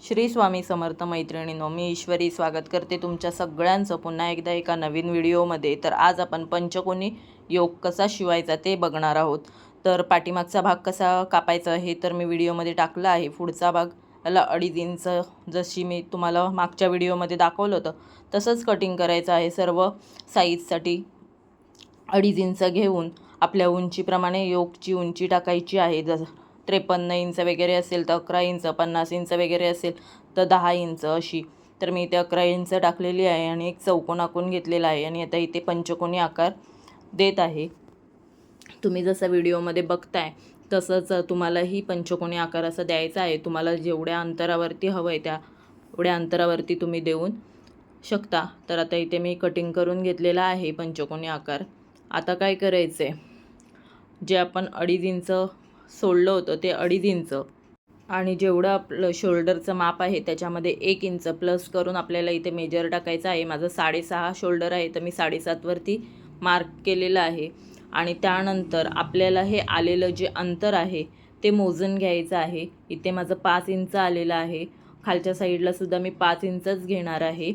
श्री स्वामी समर्थ मैत्रिणींनो, मी ईश्वरी स्वागत करते तुमच्या सगळ्यांचं पुन्हा एकदा एका नवीन व्हिडिओमध्ये. तर आज आपण पंचकोनी योग कसा शिवायचा ते बघणार आहोत. तर पाठीमागचा भाग कसा कापायचा हे तर मी व्हिडिओमध्ये टाकला आहे. पुढचा भाग याला 2.5 इंच जशी मी तुम्हाला मागच्या व्हिडिओमध्ये दाखवलं होतं तसंच कटिंग करायचं आहे. सर्व साईजसाठी 2.5 इंच घेऊन आपल्या उंचीप्रमाणे योगची उंची टाकायची आहे. 53 इंच वगैरे असेल तर 11 इंच, 50 इंच वगैरे असेल तर 10 इंच अशी. तर मी इथे 11 इंच टाकलेली आहे आणि एक चौकोन आखून घेतलेला आहे आणि आता इथे पंचकोनी आकार देत आहे. तुम्ही जसं व्हिडिओमध्ये बघताय तसंच तुम्हालाही पंचकोनी आकार असा द्यायचा आहे. तुम्हाला जेवढ्या अंतरावरती हवं आहे तेवढ्या अंतरावरती तुम्ही देऊन शकता. तर आता इथे मी कटिंग करून घेतलेला आहे पंचकोनी आकार. आता काय करायचं आहे, जे आपण 2.5 इंच सोडलं होतं ते 2.5 इंच आणि जेवढं आपलं शोल्डरचं माप आहे त्याच्यामध्ये 1 इंच प्लस करून आपल्याला इथे मेजर टाकायचं आहे. माझं 6.5 शोल्डर आहे तर मी 7.5 वरती मार्क केलेलं आहे. आणि त्यानंतर आपल्याला हे आलेलं जे अंतर आहे ते मोजून घ्यायचं आहे. इथे माझं 5 इंच आलेलं आहे. खालच्या साईडला सुद्धा मी 5 इंचच घेणार आहे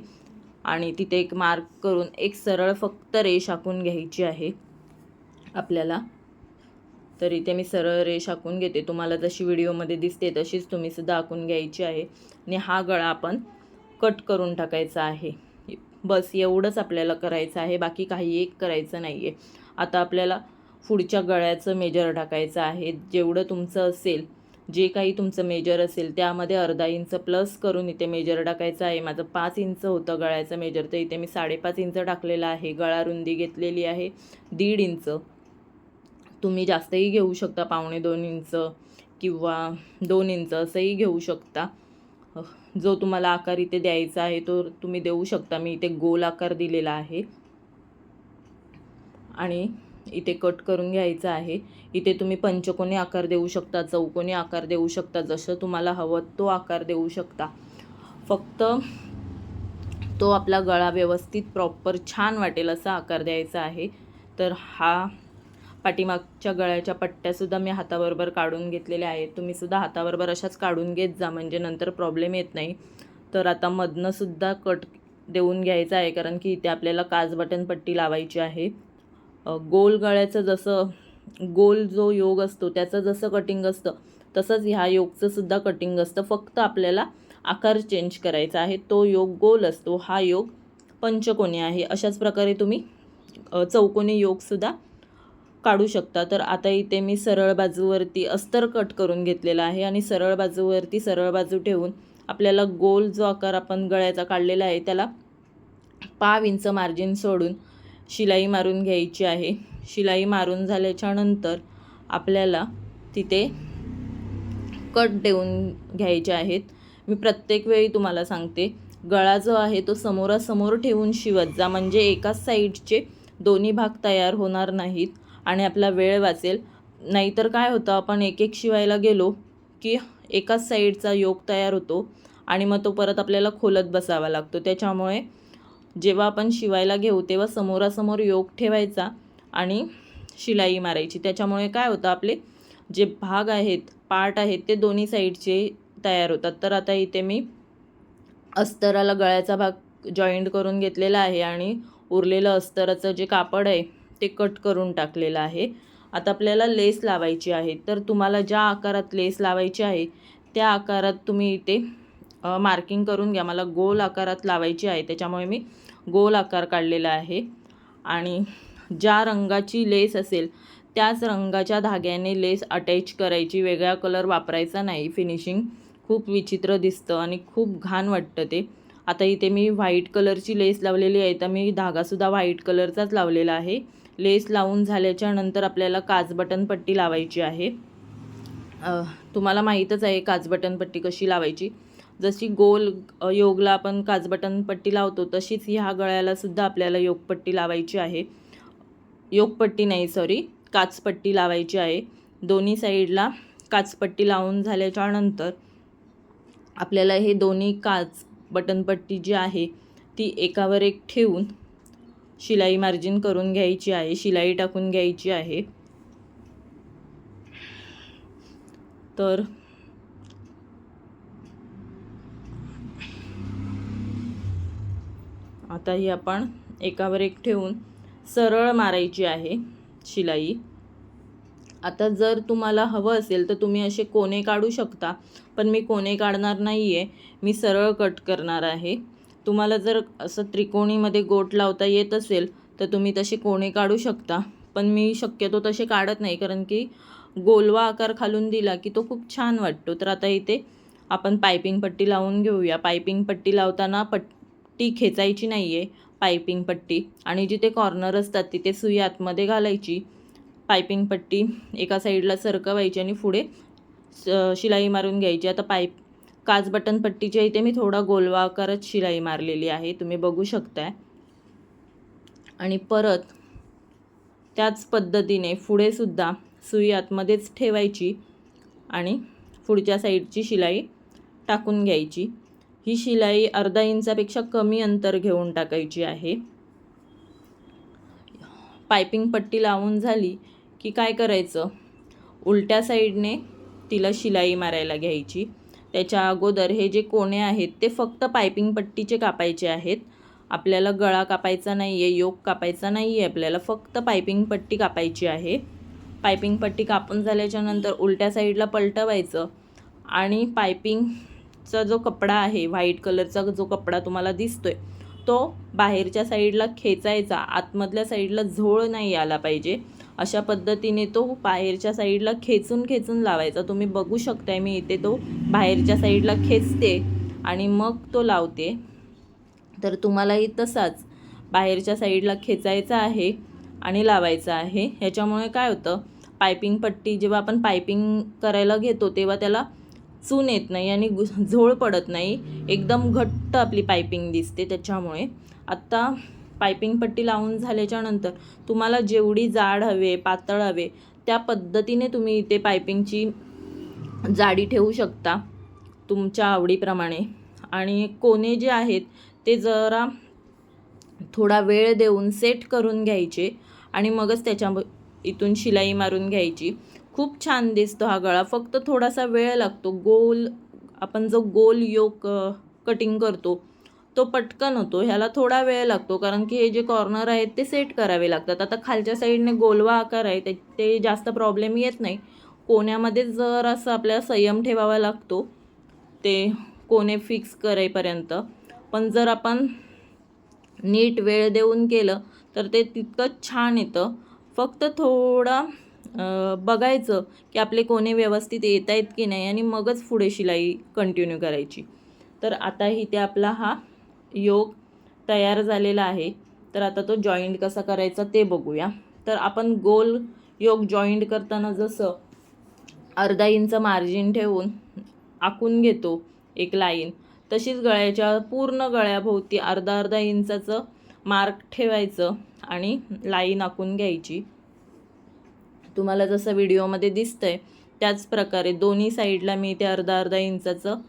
आणि तिथे एक मार्क करून एक सरळ फक्त रेष आखून घ्यायची आहे आपल्याला. तर इथे मी सरळ रेष आखून घेते. तुम्हाला जशी व्हिडिओमध्ये दिसते तशीच तुम्ही सुद्धा आखून घ्यायची आहे आणि हा गळा आपण कट करून टाकायचा आहे. बस एवढंच आपल्याला करायचं आहे, बाकी काही एक करायचं नाही आहे. आता आपल्याला पुढच्या गळ्याचं मेजर टाकायचं आहे. जेवढं तुमचं असेल, जे काही तुमचं मेजर असेल त्यामध्ये अर्धा इंच प्लस करून इथे मेजर टाकायचं आहे. माझं 5 इंच होतं गळ्याचं मेजर तर इथे मी 5.5 इंच टाकलेलं आहे. गळा रुंदी घेतलेली आहे 1.5 इंच. तुम्ही जास्तही घेऊ शकता, 1.25 इंच किंवा 2 इंच असंही घेऊ शकता. जो तुम्हाला आकार इथे द्यायचा आहे तो तुम्ही देऊ शकता. मी इथे गोल आकार दिलेला आहे आणि इथे कट करून घ्यायचं आहे. इथे तुम्ही पंचकोनी आकार देऊ शकता, चौकोनी आकार देऊ शकता, जसं तुम्हाला हवं तो आकार देऊ शकता. फक्त तो आपला गळा व्यवस्थित प्रॉपर छान वाटेल असा आकार द्यायचा आहे. तर हा पाठीमागच्या गळ्याच्या पट्ट्यासुद्धा मी हाताबरोबर काढून घेतलेल्या आहेत. तुम्हीसुद्धा हाताबरोबर अशाच काढून घेत जा म्हणजे नंतर प्रॉब्लेम येत नाही. तर आता मधनंसुद्धा कट देऊन घ्यायचा आहे कारण की इथे आपल्याला काज बटन पट्टी लावायची आहे. गोल गळ्याचं जसं गोल जो योग असतो त्याचं जसं कटिंग असतं तसंच ह्या योगचं सुद्धा कटिंग असतं. फक्त आपल्याला आकार चेंज करायचा आहे. तो योग गोल असतो, हा योग पंचकोनी आहे. अशाच प्रकारे तुम्ही चौकोनी योगसुद्धा काढू शकता. तर आता इथे मी सरळ बाजूवरती अस्तर कट करून घेतलेला आहे आणि सरळ बाजूवरती सरळ बाजू ठेवून आपल्याला गोल जो आकार आपण गळ्याचा काढलेला आहे त्याला 0.5 इंच मार्जिन सोडून शिलाई मारून घ्यायची आहे. शिलाई मारून झाल्याच्या नंतर आपल्याला तिथे कट देऊन घ्यायचे आहेत. मी प्रत्येक वेळी तुम्हाला सांगते, गळा जो आहे तो समोरासमोर ठेवून शिवत जा म्हणजे एकाच साईडचे दोन्ही भाग तयार होणार नाहीत आणि आपला वेळ वाचेल. नाहीतर काय होतं, आपण एक एक शिवायला गेलो की एकाच साईडचा योग तयार होतो आणि मग तो परत आपल्याला खोलत बसावा लागतो. त्याच्यामुळे जेव्हा आपण शिवायला घेऊ तेव्हा समोरासमोर योग ठेवायचा आणि शिलाई मारायची. त्याच्यामुळे काय होतं, आपले जे भाग आहेत, पार्ट आहेत ते दोन्ही साईडचे तयार होतात. तर आता इथे मी अस्तराला गळ्याचा भाग जॉईंट करून घेतलेला आहे आणि उरलेलं अस्तराचं जे कापड आहे ते कट करून टाकलेलं आहे. आता आपल्याला लेस लावायची आहे. तर तुम्हाला ज्या आकारात लेस लावायची आहे त्या आकारात तुम्ही इथे मार्किंग करून घ्या. मला गोल आकारात लावायची आहे त्याच्यामुळे मी गोल आकार काढलेला आहे आणि ज्या रंगाची लेस असेल त्याच रंगाच्या धाग्याने लेस अटॅच करायची. वेगळा कलर वापरायचा नाही. फिनिशिंग खूप विचित्र दिसतं आणि खूप घाण वाटतं ते. आता इथे मी व्हाईट कलरची लेस लावलेली आहे तर मी धागासुद्धा व्हाईट कलरचाच लावलेला आहे. लेस लावून झाल्याच्या नंतर आपल्याला काज बटन पट्टी लावायची आहे. तुम्हाला माहीतच आहे काज बटन पट्टी कशी लावायची. जशी गोल योगला आपण काज बटन पट्टी लावतो तशीच ह्या गळ्यालासुद्धा आपल्याला योगपट्टी लावायची आहे. योगपट्टी नाही सॉरी, काचपट्टी लावायची आहे. दोन्ही साईडला काचपट्टी लावून झाल्याच्या नंतर आपल्याला हे दोन्ही काच बटनपट्टी जी आहे ती एकावर एक ठेवून शिलाई मार्जिन करून घ्यायची आहे. शिलाई टाकून घ्यायची आहे. तर आता ही आपण एकावर एक ठेवून सरळ मारायची आहे शिलाई. आता जर तुम्हाला हवं असेल तर तुम्ही असे कोने काढू शकता, पण मी कोने काढणार नाही आहे, मी सरळ कट करणार आहे. तुम्हाला जर असं त्रिकोणीमध्ये गोट लावता येत असेल तर तुम्ही तसे कोने काढू शकता, पण मी शक्यतो तसे काढत नाही, कारण की गोलवा आकार खालून दिला की तो खूप छान वाटतो. तर आता इथे आपण पायपिंग पट्टी लावून घेऊया. पायपिंग पट्टी लावताना पट्टी खेचायची नाही आहे, पायपिंग पट्टी, आणि जिथे कॉर्नर असतात तिथे सुई आतमध्ये घालायची. पायपिंग पट्टी एका साईडला सरकवायची आणि पुढे शिलाई मारून घ्यायची. आता काच बटन पट्टीच्या इथे मी थोडा गोलवा आकारच शिलाई मारलेली आहे, तुम्ही बघू शकताय. आणि परत त्याच पद्धतीने पुढे सुद्धा सुई आतमध्येच ठेवायची आणि पुढच्या साईडची शिलाई टाकून घ्यायची. ही शिलाई अर्धा इंचापेक्षा कमी अंतर घेऊन टाकायची आहे. पायपिंग पट्टी लावून झाली की काय करायचं, उलट्या साईडने तिला शिलाई मारायला घ्यायची. त्याच्या अगोदर हे जे कोणे आहेत ते फक्त पायपिंग पट्टीचे कापायचे आहेत. आपल्याला गळा कापायचा नाही आहे, योक कापायचा नाही आहे, आपल्याला फक्त पायपिंग पट्टी कापायची आहे. पायपिंग पट्टी कापून झाल्याच्यानंतर उलट्या साईडला पलटवायचं आणि पायपिंगचा जो कपडा आहे, व्हाईट कलरचा जो कपडा तुम्हाला दिसतोय, तो बाहेरच्या साईडला खेचायचा. आतमधल्या साईडला झोळ नाही आला पाहिजे, अशा पद्धतीने तो बाहेरच्या साईडला खेचून लावायचा. तुम्ही बघू शकताय मी इथे तो बाहेरच्या साईडला खेचते आणि मग तो लावते. तर तुम्हालाही तसाच बाहेरच्या साईडला खेचायचा आहे आणि लावायचा आहे. ह्याच्यामुळे काय होतं, पायपिंग पट्टी जेव्हा आपण पायपिंग करायला घेतो तेव्हा त्याला चून येत नाही आणि झोळ पडत नाही, एकदम घट्ट आपली पायपिंग दिसते. त्याच्यामुळे आत्ता पायपिंग पट्टी लावून झाल्याच्यानंतर तुम्हाला जेवढी जाड हवे, पातळ हवे, त्या पद्धतीने तुम्ही इथे पायपिंगची जाडी ठेवू शकता तुमच्या आवडीप्रमाणे. आणि कोने जे आहेत ते जरा थोडा वेळ देऊन सेट करून घ्यायचे आणि मगच इथून शिलाई मारून घ्यायची. खूप छान दिसतो हा गळा, फक्त थोडासा वेळ लागतो. आपण जो गोल योक कटिंग करतो तो पटकन होतो, ह्याला थोडा वेळ लागतो, कारण की हे जे कॉर्नर आहेत ते सेट करावे लागतात. आता खालच्या साईडने गोलवा आकार आहे ते जास्त प्रॉब्लेम येत नाही. कोण्यामध्ये जर असं आपल्याला संयम ठेवावा लागतो ते कोणे फिक्स करेपर्यंत, पण जर आपण नीट वेळ देऊन केलं तर ते तितकंच छान येतं. फक्त थोडा बघायचं की आपले कोणे व्यवस्थित येत आहेत की नाही आणि मगच पुढे शिलाई कंटिन्यू करायची. तर आता इथे आपला हा योक तयार झालेला आहे. तर आता तो जॉईंट कसा करायचा ते बघूया. तर आपण गोल योक जॉईंट करताना जसं अर्धा इंच मार्जिन ठेवून आखून घेतो एक लाईन, तशीच गळ्याच्या पूर्ण गळ्याभोवती अर्धा इंचाचं मार्क ठेवायचं आणि लाईन आखून घ्यायची. तुम्हाला जसं व्हिडिओमध्ये दिसतंय त्याच प्रकारे दोन्ही साईडला मी इथे अर्धा इंचाचं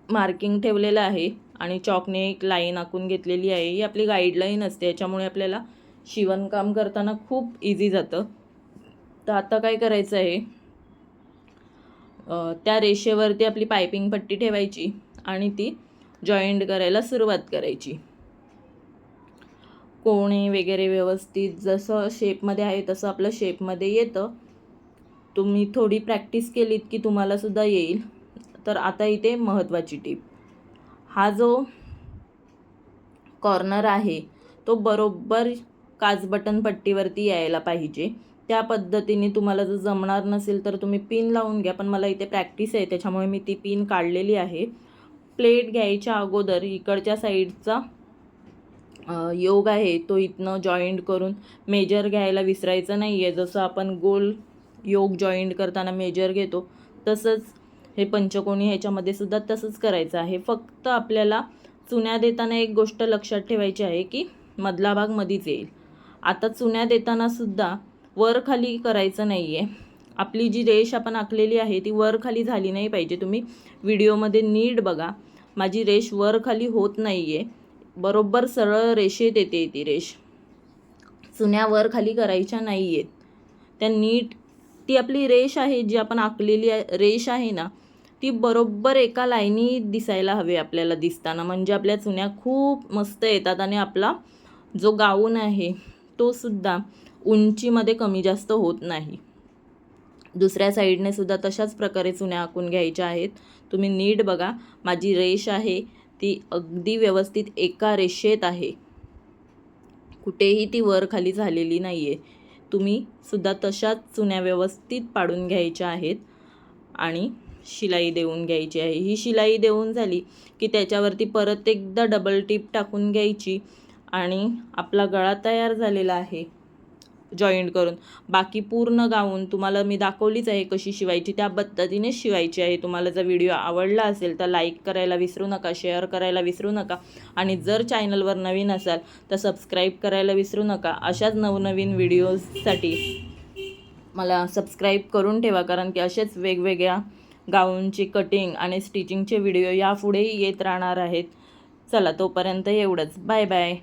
मार्किंग ठेवलेलं आहे आणि चॉकने एक लाईन आखून घेतलेली आहे. ही आपली गाईडलाईन असते, याच्यामुळे आपल्याला शिवणकाम करताना खूप इझी जातं. तर आता काय करायचं आहे, त्या रेषेवरती आपली पायपिंग पट्टी ठेवायची आणि ती जॉईंट करायला सुरुवात करायची. कोणे वगैरे व्यवस्थित जसं शेपमध्ये आहे तसं आपलं शेपमध्ये येतं. तुम्ही थोडी प्रॅक्टिस केलीत की तुम्हाला सुद्धा येईल. तर आता इथे महत्त्वाची टीप, हा जो कॉर्नर आहे तो बरोबर काच बटन पट्टीवरती यायला पाहिजे. त्या पद्धतीने तुम्हाला जर जमणार नसेल तर तुम्ही पिन लावून घ्या, पण मला इथे प्रॅक्टिस आहे त्याच्यामुळे मी ती पिन काढलेली आहे. प्लेट घ्यायच्या अगोदर इकडच्या साईडचा योग आहे तो इथनं जॉईंट करून मेजर घ्यायला विसरायचं नाही आहे. जसं आपण गोल योग जॉईंट करताना मेजर घेतो तसंच हे पंचकोनी ह्याच्यामध्ये सुद्धा तसंच करायचं आहे. फक्त आपल्याला चुन्या देताना एक गोष्ट लक्षात ठेवायची आहे की मधला भाग मधीच येईल. आता चुन्या देताना सुद्धा वर खाली करायचं नाही आहे. आपली जी रेष आपण आखलेली आहे ती वर खाली झाली नाही पाहिजे. तुम्ही व्हिडिओमध्ये नीट बघा, माझी रेष वर खाली होत नाही आहे, बरोबर सरळ रेषेत येते ती रेष. चुन्या वर खाली करायच्या नाही आहेत, त्या नीट ती आपली रेष आहे जी आपण आखलेली रेष आहे ना, ती बरोबर एका लाईनी दिसायला हवी आपल्याला दिसताना, म्हणजे आपल्या चुन्या खूप मस्त येतात आणि आपला जो गाऊन आहे तो सुद्धा उंचीमध्ये कमी जास्त होत नाही. दुसऱ्या साईडने सुद्धा तशाच प्रकारे चुन्या आखून घ्यायच्या आहेत. तुम्ही नीट बघा, माझी रेष आहे ती अगदी व्यवस्थित एका रेषेत आहे, कुठेही ती वर खाली झालेली नाही आहे. तुम्ही सुद्धा तशाच चुन्या व्यवस्थित पाडून घ्यायच्या आहेत आणि शिलाई देऊन घ्यायची आहे. ही शिलाई देऊन झाली की त्याच्यावरती परत एकदा डबल टिप टाकून घ्यायची आणि आपला गळा तयार झालेला आहे जॉईंट करून. बाकी पूर्ण गाऊन तुम्हाला मी दाखवलीच आहे कशी शिवायची, त्या पद्धतीनेच शिवायची आहे. तुम्हाला जर व्हिडिओ आवडला असेल तर लाईक करायला विसरू नका, शेअर करायला विसरू नका आणि जर चॅनलवर नवीन असाल तर सबस्क्राईब करायला विसरू नका. अशाच नवनवीन व्हिडिओजसाठी मला सबस्क्राईब करून ठेवा, कारण की असेच वेगवेगळ्या गाऊनची कटिंग आणि स्टिचिंगचे व्हिडिओ यापुढेही येत राहणार आहेत. चला तोपर्यंत एवढंच. Bye bye.